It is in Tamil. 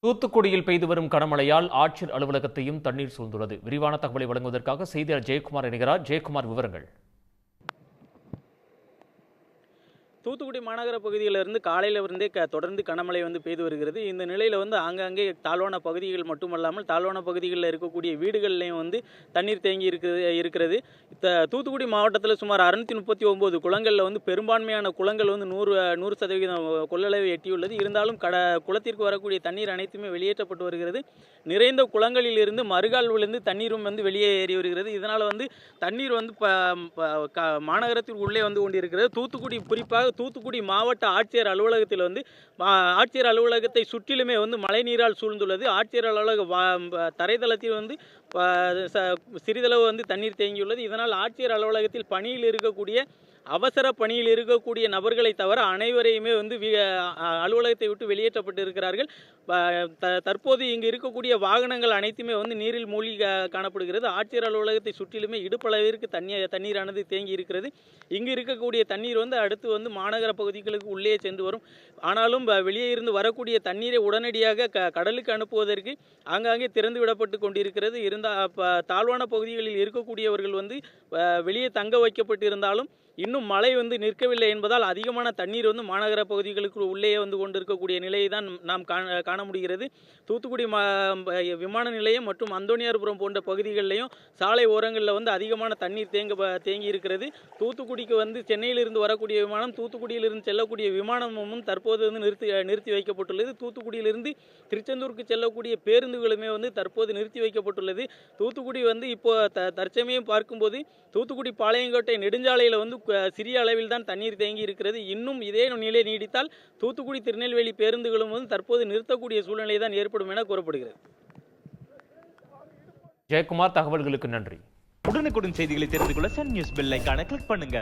தூத்துக்குடியில் பெய்து வரும் கனமழையால் ஆட்சியர் அலுவலகத்தையும் தண்ணீர் சூழ்ந்துள்ளது. விரிவான தகவலை வழங்குவதற்காக செய்தியாளர் ஜெயக்குமார் இணைகிறார். ஜெயக்குமார், விவரங்கள். தூத்துக்குடி மாநகர பகுதியிலிருந்து காலையிலிருந்தே தொடர்ந்து கனமழை பெய்து வருகிறது. இந்த நிலையில் ஆங்காங்கே தாழ்வான பகுதிகள் மட்டுமல்லாமல் தாழ்வான பகுதிகளில் இருக்கக்கூடிய வீடுகள்லையும் தண்ணீர் தேங்கி இருக்கிறது. தூத்துக்குடி மாவட்டத்தில் சுமார் 639 குளங்களில் பெரும்பான்மையான குளங்கள் 100% கொள்ளளவை எட்டியுள்ளது. இருந்தாலும் குளத்திற்கு வரக்கூடிய தண்ணீர் அனைத்துமே வெளியேற்றப்பட்டு வருகிறது. நிறைந்த குளங்களில் இருந்து மறுகால் விழுந்து தண்ணீரும் வெளியே ஏறி வருகிறது. இதனால் தண்ணீர் மாநகரத்தில் உள்ளே கொண்டிருக்கிறது. குறிப்பாக தூத்துக்குடி மாவட்ட ஆட்சியர் அலுவலகத்தில் ஆட்சியர் அலுவலகத்தை சுற்றிலுமே மழைநீரால் சூழ்ந்துள்ளது. ஆட்சியர் அலுவலக தரைதளத்தில் சிறிதளவு தண்ணீர் தேங்கியுள்ளது. இதனால் ஆட்சியர் அலுவலகத்தில் பணியில் இருக்கக்கூடிய அவசர பணியில் இருக்கக்கூடிய நபர்களை தவிர அனைவரையுமே அலுவலகத்தை விட்டு வெளியேற்றப்பட்டு இருக்கிறார்கள். தற்போது இங்கு இருக்கக்கூடிய வாகனங்கள் அனைத்துமே நீரில் மூழ்கி காணப்படுகிறது. ஆட்சியர் அலுவலகத்தை சுற்றிலுமே இடுப்பளவிற்கு தண்ணீரானது தேங்கி இருக்கிறது. இங்கு இருக்கக்கூடிய தண்ணீர் அடுத்து மாநகர பகுதிகளுக்கு உள்ளே சென்று வரும். ஆனாலும் வெளியே இருந்து வரக்கூடிய தண்ணீரை உடனடியாக கடலுக்கு அனுப்புவதற்கு ஆங்காங்கே திறந்து விடப்பட்டு கொண்டிருக்கிறது. தாழ்வான பகுதிகளில் இருக்கக்கூடியவர்கள் வெளியே தங்க வைக்கப்பட்டிருந்தாலும் இன்னும் மழை நிற்கவில்லை என்பதால் அதிகமான தண்ணீர் மாநகர பகுதிகளுக்கு உள்ளே கொண்டிருக்கக்கூடிய நிலையை தான் நாம் காண முடிகிறது. தூத்துக்குடி விமான நிலையம் மற்றும் அந்தோனியார்புரம் போன்ற பகுதிகளிலையும் சாலை ஓரங்களில் அதிகமான தண்ணீர் தேங்கி இருக்கிறது. தூத்துக்குடிக்கு சென்னையிலிருந்து வரக்கூடிய விமானம், தூத்துக்குடியிலிருந்து செல்லக்கூடிய விமானமும் தற்போது நிறுத்தி வைக்கப்பட்டுள்ளது. தூத்துக்குடியிலிருந்து திருச்செந்தூருக்கு செல்லக்கூடிய பேருந்துகளுமே தற்போது நிறுத்தி வைக்கப்பட்டுள்ளது. தூத்துக்குடி இப்போ தற்சமயம் பார்க்கும்போது தூத்துக்குடி பாளையங்கோட்டை நெடுஞ்சாலையில் சிறிய அளவில் தான் தண்ணீர் தேங்கி இருக்கிறது. இன்னும் இதே நிலை நீடித்தால் தூத்துக்குடி திருநெல்வேலி பேருந்துகளும் தற்போது நிறுத்தக்கூடிய சூழ்நிலை தான் ஏற்படும் என கூறப்படுகிறது. ஜெயக்குமார், தகவல்களுக்கு நன்றி. உடனுக்குடன் செய்திகளை தெரிந்து கொள்ள சன் நியூஸ் பெல் ஐகானை கிளிக் பண்ணுங்க.